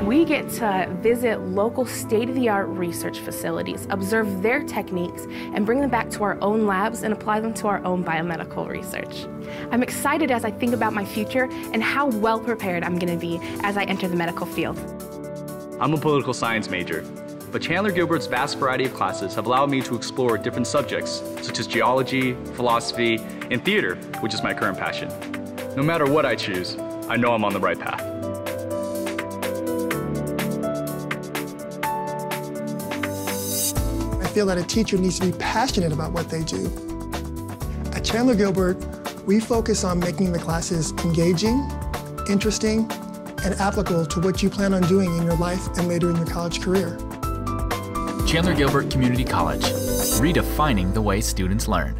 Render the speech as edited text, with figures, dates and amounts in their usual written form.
We get to visit local state-of-the-art research facilities, observe their techniques, and bring them back to our own labs and apply them to our own biomedical research. I'm excited as I think about my future and how well prepared I'm going to be as I enter the medical field. I'm a political science major, but Chandler Gilbert's vast variety of classes have allowed me to explore different subjects, such as geology, philosophy, and theater, which is my current passion. No matter what I choose, I know I'm on the right path. I feel that a teacher needs to be passionate about what they do. At Chandler Gilbert, we focus on making the classes engaging, interesting, and applicable to what you plan on doing in your life and later in your college career. Chandler Gilbert Community College, redefining the way students learn.